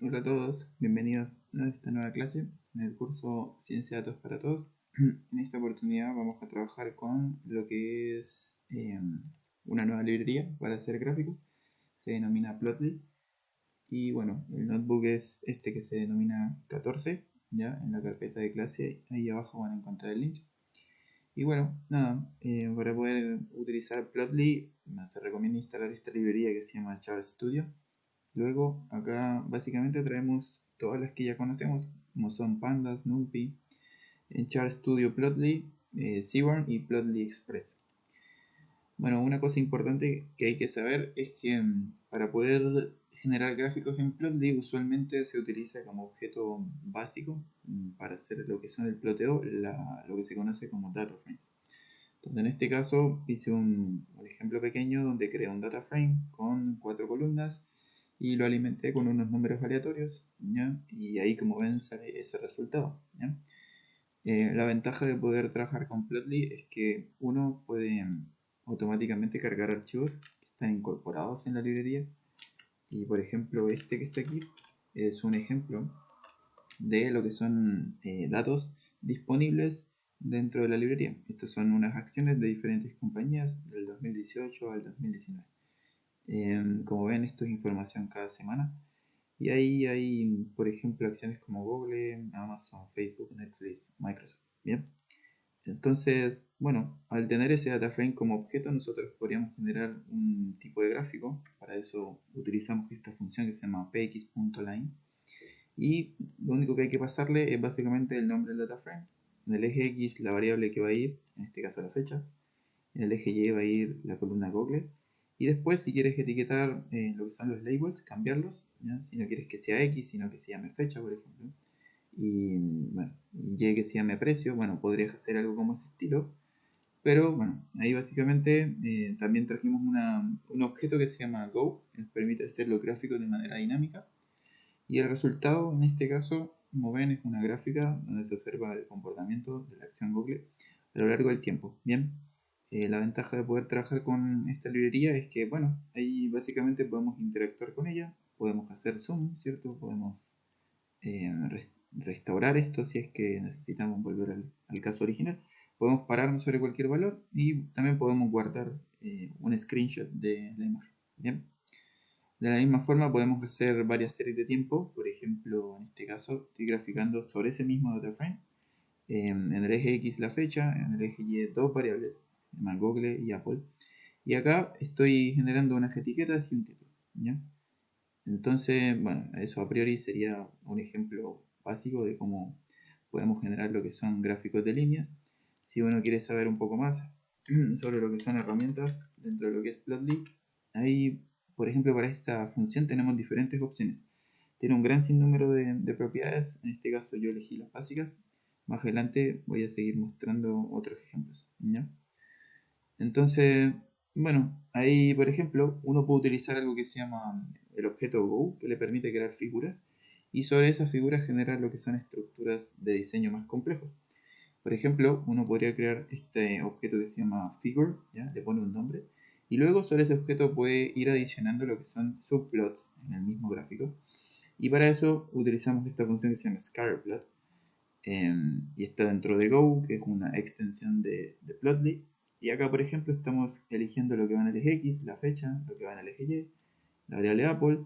Hola a todos, bienvenidos a esta nueva clase en el curso Ciencia de Datos para Todos. En esta oportunidad vamos a trabajar con lo que es una nueva librería para hacer gráficos. Se denomina Plotly. Y bueno, el notebook es este que se denomina 14. Ya en la carpeta de clase, ahí abajo van a encontrar el link. Y bueno, nada, para poder utilizar Plotly se recomienda instalar esta librería que se llama Chart Studio. Luego acá básicamente traemos todas las que ya conocemos, como son Pandas, NumPy, Char Studio Plotly, Seaborn y Plotly Express. Bueno, una cosa importante que hay que saber es que para poder generar gráficos en Plotly usualmente se utiliza como objeto básico para hacer lo que son el ploteo, lo que se conoce como data frames. Entonces en este caso hice un ejemplo pequeño donde creé un data frame con 4 columnas y lo alimenté con unos números aleatorios, ¿ya? Y ahí como ven sale ese resultado, ¿ya? La ventaja de poder trabajar con Plotly es que uno puede automáticamente cargar archivos que están incorporados en la librería, y por ejemplo este que está aquí es un ejemplo de lo que son datos disponibles dentro de la librería. Estas son unas acciones de diferentes compañías del 2018 al 2019. Como ven, esto es información cada semana. Y ahí hay, por ejemplo, acciones como Google, Amazon, Facebook, Netflix, Microsoft. Bien. Entonces, bueno, al tener ese data frame como objeto, nosotros podríamos generar un tipo de gráfico. Para eso utilizamos esta función que se llama px.line. Y lo único que hay que pasarle es básicamente el nombre del data frame. En el eje X la variable que va a ir, en este caso la fecha. En el eje Y va a ir la columna Google. Y después, si quieres etiquetar lo que son los labels, cambiarlos, ¿ya? Si no quieres que sea X, sino que se llame fecha, por ejemplo. Y bueno, Y que se llame precio, bueno, podrías hacer algo como ese estilo. Pero bueno, ahí básicamente también trajimos un objeto que se llama Go, que nos permite hacer los gráficos de manera dinámica. Y el resultado, en este caso, como ven, es una gráfica donde se observa el comportamiento de la acción Google a lo largo del tiempo. Bien, la ventaja de poder trabajar con esta librería es que, bueno, ahí básicamente podemos interactuar con ella, podemos hacer zoom, ¿cierto? Podemos restaurar esto si es que necesitamos volver al caso original. Podemos pararnos sobre cualquier valor y también podemos guardar un screenshot de la imagen. Bien. De la misma forma podemos hacer varias series de tiempo. Por ejemplo, en este caso estoy graficando sobre ese mismo data frame. En el eje X la fecha, en el eje Y dos variables, Google y Apple. Y acá estoy generando unas etiquetas y un título, ¿ya? Entonces, bueno, eso a priori sería un ejemplo básico de cómo podemos generar lo que son gráficos de líneas. Si uno quiere saber un poco más sobre lo que son herramientas dentro de lo que es Plotly, ahí, por ejemplo, para esta función tenemos diferentes opciones. Tiene un gran sinnúmero de propiedades, en este caso yo elegí las básicas. Más adelante voy a seguir mostrando otros ejemplos, ¿ya? Entonces, bueno, ahí por ejemplo uno puede utilizar algo que se llama el objeto Go, que le permite crear figuras y sobre esas figuras generar lo que son estructuras de diseño más complejos. Por ejemplo, uno podría crear este objeto que se llama figure, ¿ya? Le pone un nombre, y luego sobre ese objeto puede ir adicionando lo que son subplots en el mismo gráfico. Y para eso utilizamos esta función que se llama scatterplot, y está dentro de Go, que es una extensión de Plotly. Y acá, por ejemplo, estamos eligiendo lo que va en el eje X, la fecha, lo que va en el eje Y, la variable Apple.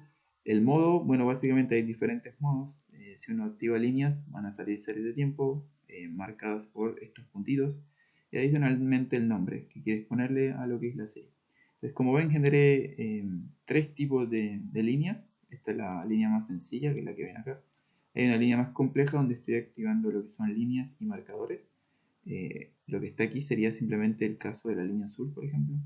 El modo, bueno, básicamente hay diferentes modos. Si uno activa líneas, van a salir series de tiempo marcadas por estos puntitos. Y adicionalmente el nombre que quieres ponerle a lo que es la serie. Entonces, como ven, generé tres tipos de líneas. Esta es la línea más sencilla, que es la que ven acá. Hay una línea más compleja donde estoy activando lo que son líneas y marcadores. Lo que está aquí sería simplemente el caso de la línea azul, por ejemplo.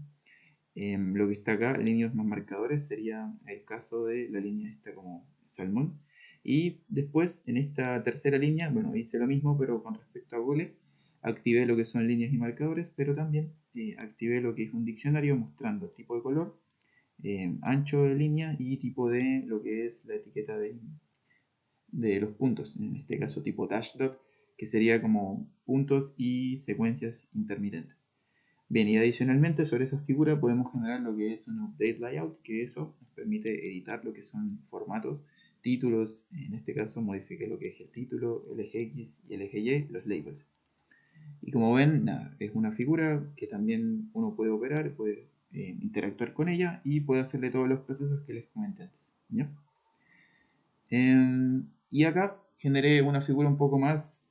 Lo que está acá, líneas más marcadores, sería el caso de la línea esta como salmón. Y después, en esta tercera línea, bueno, hice lo mismo, pero con respecto a Google, activé lo que son líneas y marcadores, pero también activé lo que es un diccionario mostrando tipo de color, ancho de línea y tipo de lo que es la etiqueta de los puntos, en este caso tipo dash dot, que sería como puntos y secuencias intermitentes. Bien, y adicionalmente sobre esa figura podemos generar lo que es un update layout, que eso nos permite editar lo que son formatos títulos, en este caso modifiqué lo que es el título, el eje X y el eje Y, los labels. Y como ven, nada, es una figura que también uno puede operar, puede interactuar con ella y puede hacerle todos los procesos que les comenté antes, ¿ya? Y acá generé una figura un poco más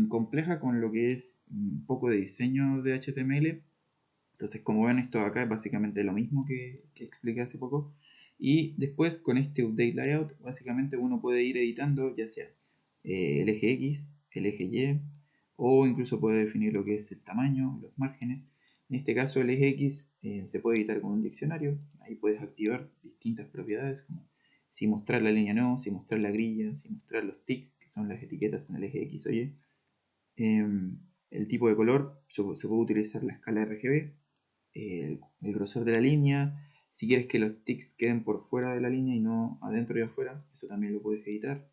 compleja con lo que es un poco de diseño de HTML. Entonces, como ven, esto acá es básicamente lo mismo que expliqué hace poco. Y después con este update layout, básicamente uno puede ir editando ya sea el eje X, el eje Y, o incluso puede definir lo que es el tamaño, los márgenes. En este caso el eje X se puede editar con un diccionario. Ahí puedes activar distintas propiedades como si mostrar la línea no, si mostrar la grilla, si mostrar los ticks, que son las etiquetas en el eje X o Y. El tipo de color, se puede utilizar la escala RGB, el grosor de la línea. Si quieres que los ticks queden por fuera de la línea y no adentro y afuera, eso también lo puedes editar.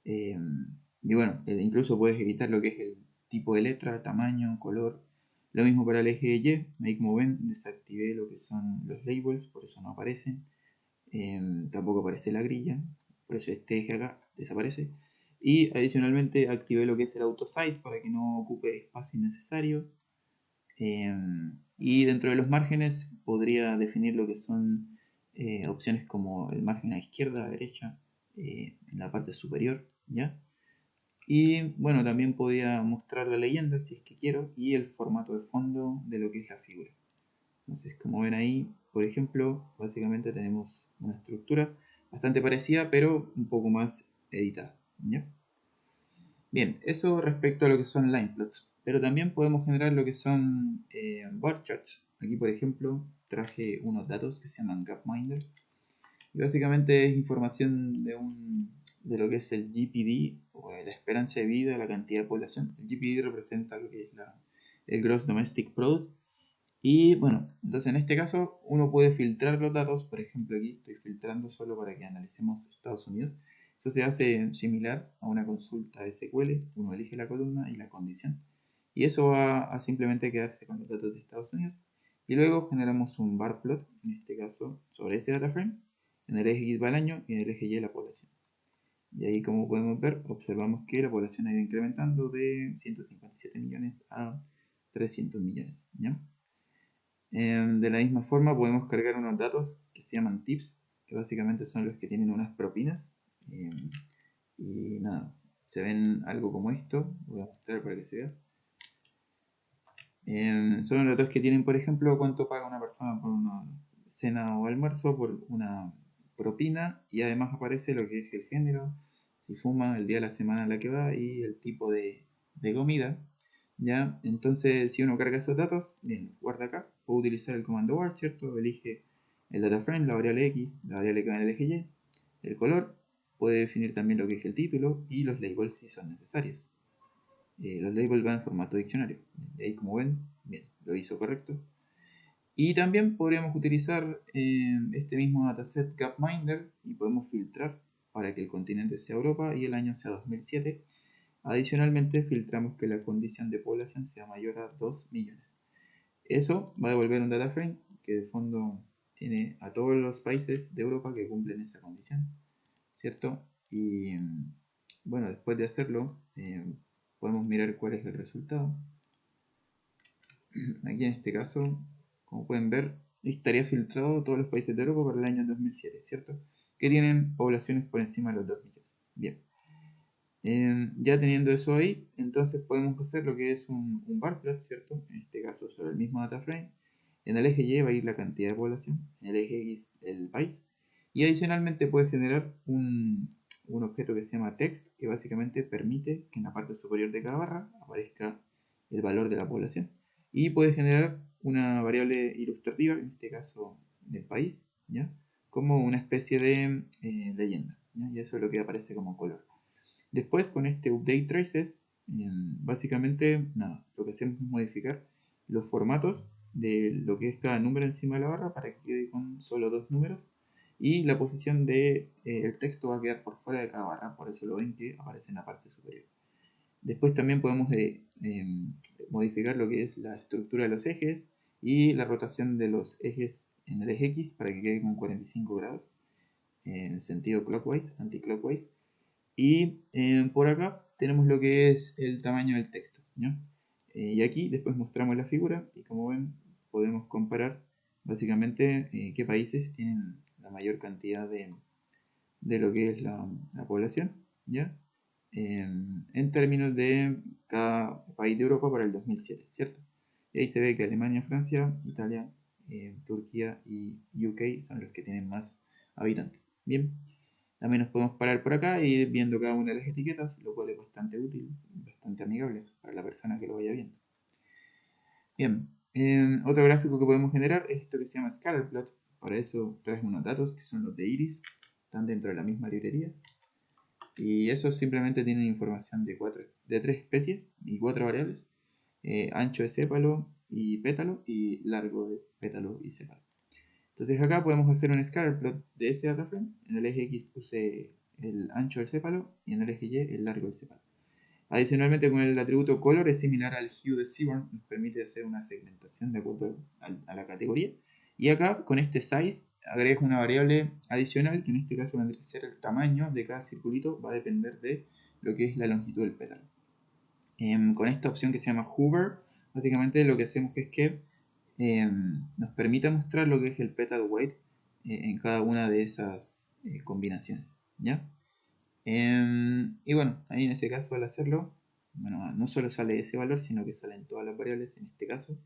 Y bueno, incluso puedes editar lo que es el tipo de letra, tamaño, color. Lo mismo para el eje Y. Ahí como ven, desactivé lo que son los labels, por eso no aparecen. Tampoco aparece la grilla, por eso este eje acá desaparece. Y adicionalmente activé lo que es el auto size para que no ocupe espacio innecesario. Y dentro de los márgenes podría definir lo que son opciones como el margen a izquierda, a derecha, en la parte superior, ¿ya? Y bueno, también podría mostrar la leyenda si es que quiero y el formato de fondo de lo que es la figura. Entonces, como ven ahí, por ejemplo, básicamente tenemos una estructura bastante parecida, pero un poco más editada, ¿ya? Bien, eso respecto a lo que son line plots, pero también podemos generar lo que son bar charts. Aquí, por ejemplo, traje unos datos que se llaman Gapminder. Y básicamente es información de lo que es el GPD, o la esperanza de vida, la cantidad de población. El GPD representa lo que es el Gross Domestic Product. Y bueno, entonces en este caso uno puede filtrar los datos. Por ejemplo, aquí estoy filtrando solo para que analicemos Estados Unidos. Eso se hace similar a una consulta SQL. Uno elige la columna y la condición. Y eso va a simplemente quedarse con los datos de Estados Unidos. Y luego generamos un bar plot, en este caso sobre ese data frame. En el eje X va el año y en el eje Y la población. Y ahí, como podemos ver, observamos que la población ha ido incrementando de 157 millones a 300 millones, ¿ya? De la misma forma podemos cargar unos datos que se llaman tips, que básicamente son los que tienen unas propinas. Y nada, se ven algo como esto. Voy a mostrar para que se vea. Son datos que tienen, por ejemplo, cuánto paga una persona por una cena o almuerzo, por una propina, y además aparece lo que es el género, si fuma, el día de la semana en la que va y el tipo de comida. ¿Ya? Entonces, si uno carga esos datos, bien, guarda acá, puedo utilizar el comando var, ¿cierto? Elige el data frame, la variable X, la variable que va en el eje Y, el color, puede definir también lo que es el título y los labels si son necesarios. Los labels van en formato diccionario. Y ahí, como ven, bien, lo hizo correcto. Y también podríamos utilizar este mismo dataset Gapminder y podemos filtrar para que el continente sea Europa y el año sea 2007. Adicionalmente, filtramos que la condición de población sea mayor a 2 millones. Eso va a devolver un data frame que de fondo tiene a todos los países de Europa que cumplen esa condición, ¿cierto? Y bueno, después de hacerlo, podemos mirar cuál es el resultado. Aquí en este caso, como pueden ver, estaría filtrado todos los países de Europa para el año 2007, ¿cierto? Que tienen poblaciones por encima de los 2 millones. Bien. Ya teniendo eso ahí, entonces podemos hacer lo que es un bar plot, ¿cierto? En este caso sobre el mismo data frame. En el eje Y va a ir la cantidad de población, en el eje X el país. Y adicionalmente puede generar un objeto que se llama text, que básicamente permite que en la parte superior de cada barra aparezca el valor de la población. Y puede generar una variable ilustrativa, en este caso del país, ¿ya? Como una especie de leyenda, ¿ya? Y eso es lo que aparece como color. Después, con este update traces, básicamente nada, lo que hacemos es modificar los formatos de lo que es cada número encima de la barra para que quede con solo dos números, y la posición de el texto va a quedar por fuera de cada barra, por eso lo ven que aparece en la parte superior. Después también podemos modificar lo que es la estructura de los ejes y la rotación de los ejes en el eje X para que quede con 45 grados. en sentido clockwise, anticlockwise. Y por acá tenemos lo que es el tamaño del texto, ¿no? Y aquí después mostramos la figura y como ven podemos comparar básicamente qué países tienen la mayor cantidad de lo que es la población, ¿ya? En términos de cada país de Europa para el 2007, ¿cierto? Y ahí se ve que Alemania, Francia, Italia, Turquía y UK son los que tienen más habitantes. Bien, también nos podemos parar por acá y ir viendo cada una de las etiquetas, lo cual es bastante útil, bastante amigable para la persona que lo vaya viendo. Bien, otro gráfico que podemos generar es esto que se llama Scatterplot. Para eso traes unos datos que son los de Iris, están dentro de la misma librería. Y eso simplemente tienen información de tres especies y 4 variables. Ancho de sépalo y pétalo y largo de pétalo y sépalo. Entonces acá podemos hacer un scatterplot de ese dataframe. En el eje X puse el ancho del sépalo y en el eje Y el largo del sépalo. Adicionalmente con el atributo color es similar al hue de Seaborn, nos permite hacer una segmentación de acuerdo a la categoría. Y acá con este size agregas una variable adicional que en este caso vendría a ser el tamaño de cada circulito, va a depender de lo que es la longitud del pétalo. Con esta opción que se llama Hover, básicamente lo que hacemos es que nos permite mostrar lo que es el petal weight en cada una de esas combinaciones, ¿ya? Y bueno, ahí en este caso al hacerlo, bueno, no solo sale ese valor, sino que salen todas las variables en este caso,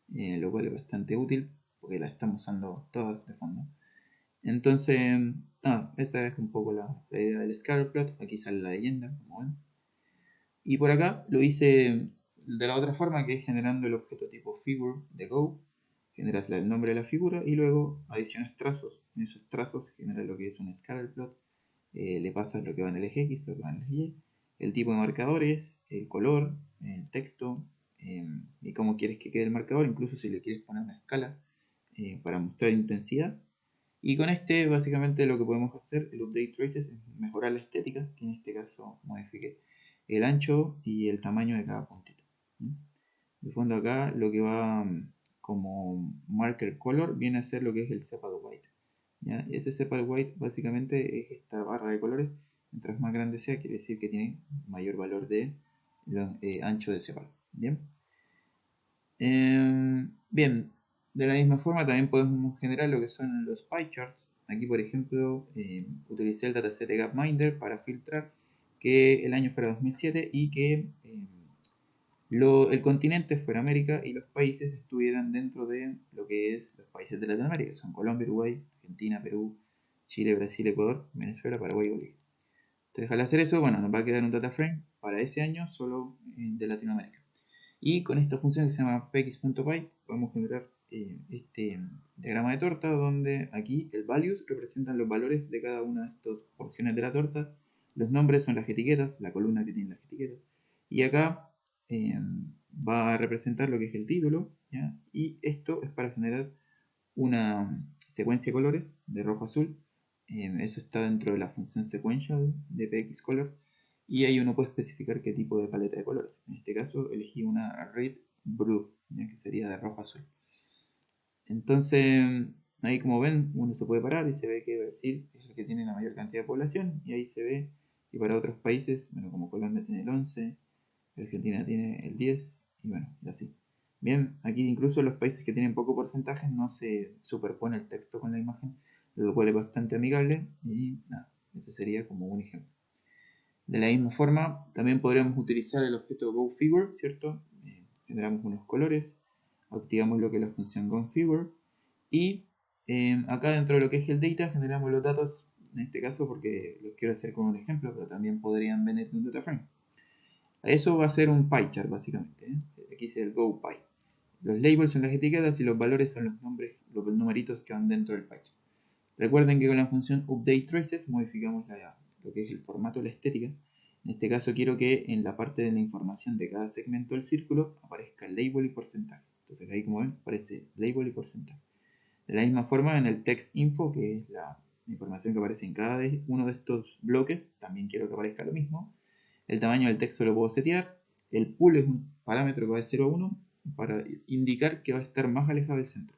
lo cual es bastante útil porque la estamos usando todas de fondo. Entonces, esa es un poco la idea del scatterplot. Aquí sale la leyenda, como ven. Y por acá lo hice de la otra forma, que es generando el objeto tipo figure de Go. Generas el nombre de la figura y luego adicionas trazos. En esos trazos generas lo que es un scatterplot. Le pasas lo que va en el eje X, lo que va en el eje Y, el tipo de marcadores, el color, el texto, y cómo quieres que quede el marcador, incluso si le quieres poner una escala para mostrar intensidad. Y con este básicamente lo que podemos hacer, el update traces, es mejorar la estética, que en este caso modifique el ancho y el tamaño de cada puntito. De fondo acá lo que va como marker color viene a ser lo que es el sepal white. ¿Ya? Y ese sepal white básicamente es esta barra de colores. Mientras más grande sea, quiere decir que tiene mayor valor de ancho de sepal. Bien. Bien, de la misma forma también podemos generar lo que son los pie charts. Aquí por ejemplo utilicé el dataset de Gapminder para filtrar que el año fuera 2007 y que el continente fuera América y los países estuvieran dentro de lo que es los países de Latinoamérica, que son Colombia, Uruguay, Argentina, Perú, Chile, Brasil, Ecuador, Venezuela, Paraguay y Bolivia. Entonces al hacer eso, bueno, nos va a quedar un data frame para ese año solo de Latinoamérica. Y con esta función que se llama px.py podemos generar este diagrama de torta donde aquí el values representan los valores de cada una de estas porciones de la torta, los nombres son las etiquetas, la columna que tiene las etiquetas, y acá va a representar lo que es el título, ¿ya? Y esto es para generar una secuencia de colores de rojo a azul. Eso está dentro de la función sequential de pxcolor y ahí uno puede especificar qué tipo de paleta de colores. En este caso elegí una red blue, ¿ya? Que sería de rojo a azul. Entonces ahí como ven uno se puede parar y se ve que Brasil es el que tiene la mayor cantidad de población y ahí se ve que para otros países, bueno, como Colombia tiene el 11, Argentina tiene el 10 y bueno, y así. Bien, aquí incluso los países que tienen poco porcentaje no se superpone el texto con la imagen, lo cual es bastante amigable y nada, eso sería como un ejemplo. De la misma forma, también podríamos utilizar el objeto GoFigure, ¿cierto? Generamos unos colores, activamos lo que es la función GoFigure y acá dentro de lo que es el data generamos los datos, en este caso porque los quiero hacer con un ejemplo, pero también podrían venir de un data frame. Eso va a ser un pie chart básicamente. Aquí es el GoPy. Los labels son las etiquetas y los valores son los nombres, los numeritos que van dentro del pie chart. Recuerden que con la función updateTraces modificamos lo que es el formato, la estética. En este caso quiero que en la parte de la información de cada segmento del círculo aparezca label y porcentaje. Entonces ahí como ven aparece label y porcentaje. De la misma forma en el text info, que es la información que aparece en cada uno de estos bloques, también quiero que aparezca lo mismo. El tamaño del texto lo puedo setear. El pool es un parámetro que va de 0 a 1 para indicar que va a estar más alejado del centro.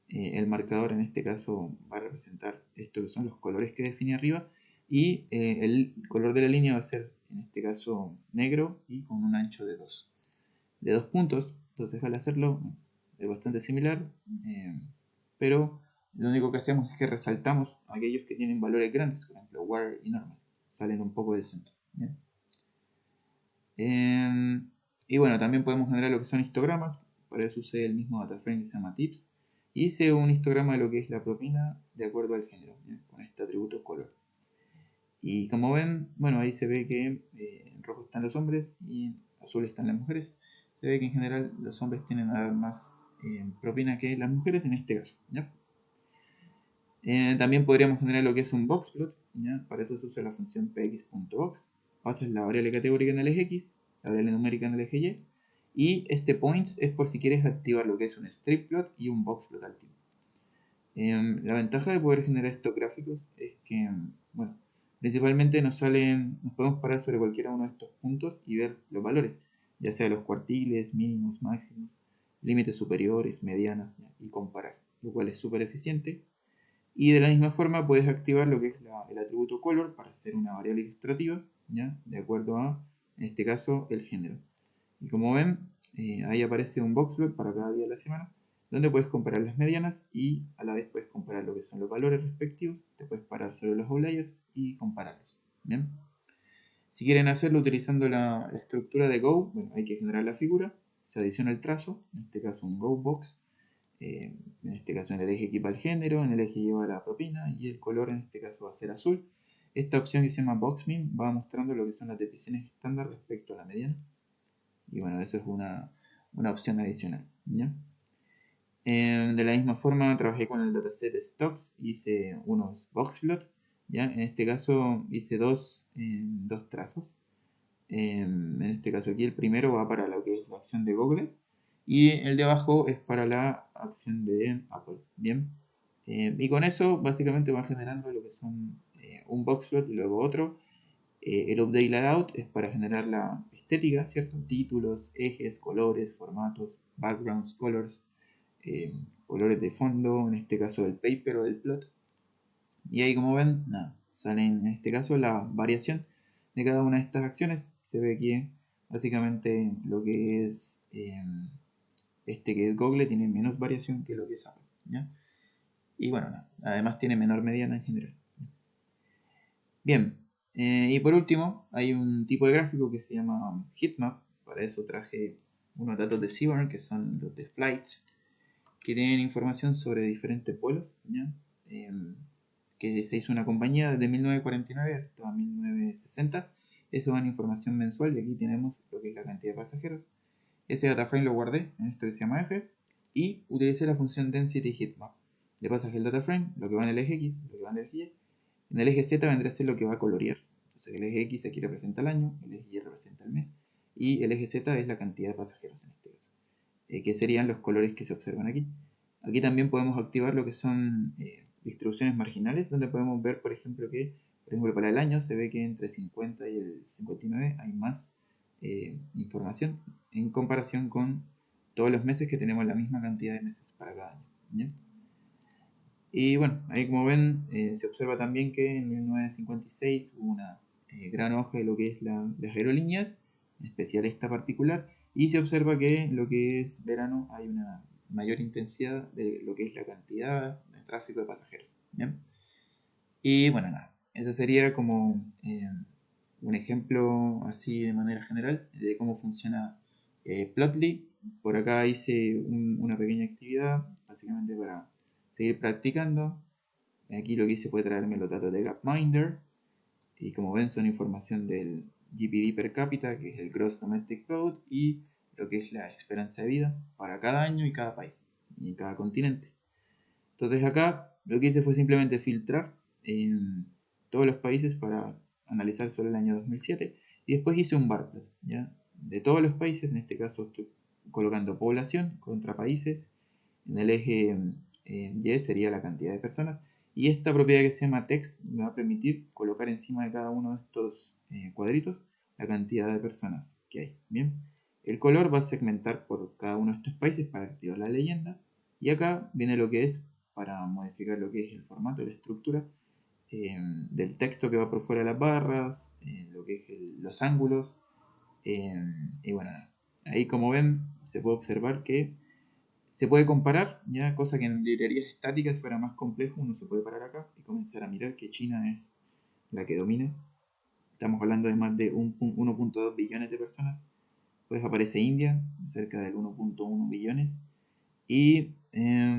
el marcador en este caso va a representar esto que son los colores que define arriba, y el color de la línea va a ser en este caso negro y con un ancho de 2 puntos. Entonces al hacerlo es bastante similar, pero lo único que hacemos es que resaltamos aquellos que tienen valores grandes, por ejemplo war y normal, salen un poco del centro. ¿Bien? Y bueno, también podemos generar lo que son histogramas. Para eso usé el mismo data frame que se llama tips. Y hice un histograma de lo que es la propina de acuerdo al género, ¿bien? Con este atributo color. Y como ven, bueno, ahí se ve que en rojo están los hombres y en azul están las mujeres. Se ve que en general los hombres tienden a dar más propina que las mujeres en este caso, ¿ya? También podríamos generar lo que es un boxplot, ¿ya? Para eso se usa la función px.box. Pasas la variable categórica en el eje x, la variable numérica en el eje y, y este points es por si quieres activar lo que es un strip plot y un boxplot al tiempo. La ventaja de poder generar estos gráficos es que, bueno, principalmente nos podemos parar sobre cualquiera uno de estos puntos y ver los valores, ya sea los cuartiles, mínimos, máximos, límites superiores, medianas, ¿ya? Y comparar, lo cual es súper eficiente. Y de la misma forma puedes activar lo que es el atributo color para hacer una variable ilustrativa, ¿ya? De acuerdo a, en este caso, el género. Y como ven, ahí aparece un boxplot para cada día de la semana, donde puedes comparar las medianas y a la vez puedes comparar lo que son los valores respectivos, te puedes parar sobre los outliers y compararlos. ¿Bien? Si quieren hacerlo utilizando la estructura de Go, bueno, hay que generar la figura, se adiciona el trazo, en este caso un Go box, en este caso en el eje equipa el género, en el eje lleva la propina y el color en este caso va a ser azul. Esta opción que se llama BoxMin va mostrando lo que son las definiciones estándar respecto a la mediana. Y bueno, eso es una opción adicional, ¿ya? De la misma forma trabajé con el dataset de stocks, hice unos boxplot, ¿ya? En este caso hice dos trazos. En este caso aquí el primero va para lo que es la acción de Google y el de abajo es para la acción de Apple. Bien, y con eso básicamente va generando lo que son un boxplot y luego otro. El update layout es para generar la estética, ¿cierto? Títulos, ejes, colores, formatos, backgrounds, colors, eh, colores de fondo, en este caso del paper o del plot. Y ahí como ven, nada, sale en este caso la variación de cada una de estas acciones. Se ve aquí básicamente lo que es este que es Google tiene menos variación que lo que es Apple, ¿ya? Y bueno, nada, además tiene menor mediana en general. Bien, y por último hay un tipo de gráfico que se llama heatmap. Para eso traje unos datos de Seaborn que son los de flights, que tienen información sobre diferentes vuelos, ¿ya? Que se hizo una compañía desde 1949 hasta 1960. Eso da información mensual y aquí tenemos lo que es la cantidad de pasajeros. Ese dataframe lo guardé en esto que se llama F y utilicé la función density heatmap. Le pasas el dataframe, lo que va en el eje X, lo que va en el eje Y. En el eje Z vendría a ser lo que va a colorear. Entonces el eje X aquí representa el año, el eje Y representa el mes y el eje Z es la cantidad de pasajeros en este caso, que serían los colores que se observan aquí. Aquí también podemos activar lo que son distribuciones marginales, donde podemos ver, por ejemplo, que por ejemplo, para el año se ve que entre 50 y el 59 hay más información en comparación con todos los meses que tenemos la misma cantidad de meses para cada año, ¿ya? Y bueno, ahí como ven, se observa también que en 1956 hubo una gran auge de lo que es las aerolíneas, en especial esta particular, y se observa que en lo que es verano hay una mayor intensidad de lo que es la cantidad de tráfico de pasajeros, ¿bien? Y bueno, nada, ese sería como un ejemplo así de manera general de cómo funciona Plotly. Por acá hice una pequeña actividad, básicamente para seguir practicando. Aquí lo que hice fue traerme los datos de Gapminder. Y como ven son información del GPD per cápita, que es el Gross Domestic Product, y lo que es la esperanza de vida para cada año y cada país, y cada continente. Entonces acá lo que hice fue simplemente filtrar en todos los países para analizar solo el año 2007 y después hice un bar plot, ¿ya? De todos los países, en este caso estoy colocando población contra países, en el eje Y sería la cantidad de personas y esta propiedad que se llama text me va a permitir colocar encima de cada uno de estos cuadritos la cantidad de personas que hay. Bien, el color va a segmentar por cada uno de estos países para activar la leyenda Y acá viene lo que es para modificar lo que es el formato, la estructura del texto que va por fuera de las barras, lo que es los ángulos. Y bueno, ahí como ven se puede observar que se puede comparar, ya cosa que en librerías estáticas fuera más complejo. Uno se puede parar acá y comenzar a mirar que China es la que domina. Estamos hablando de más de 1.2 billones de personas. Pues aparece India, cerca del 1.1 billones. Y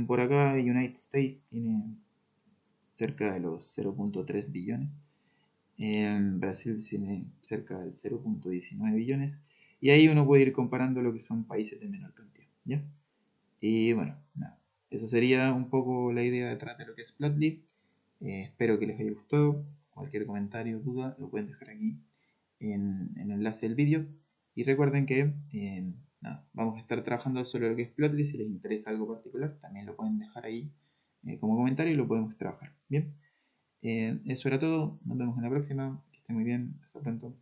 por acá United States tiene cerca de los 0.3 billones. Brasil tiene cerca del 0.19 billones. Y ahí uno puede ir comparando lo que son países de menor cantidad. ¿Ya? Y bueno, nada. Eso sería un poco la idea detrás de lo que es Plotly. Espero que les haya gustado. Cualquier comentario o duda lo pueden dejar aquí en el enlace del vídeo. Y recuerden que nada, vamos a estar trabajando sobre lo que es Plotly. Si les interesa algo particular, también lo pueden dejar ahí como comentario y lo podemos trabajar. Bien, eso era todo. Nos vemos en la próxima. Que estén muy bien. Hasta pronto.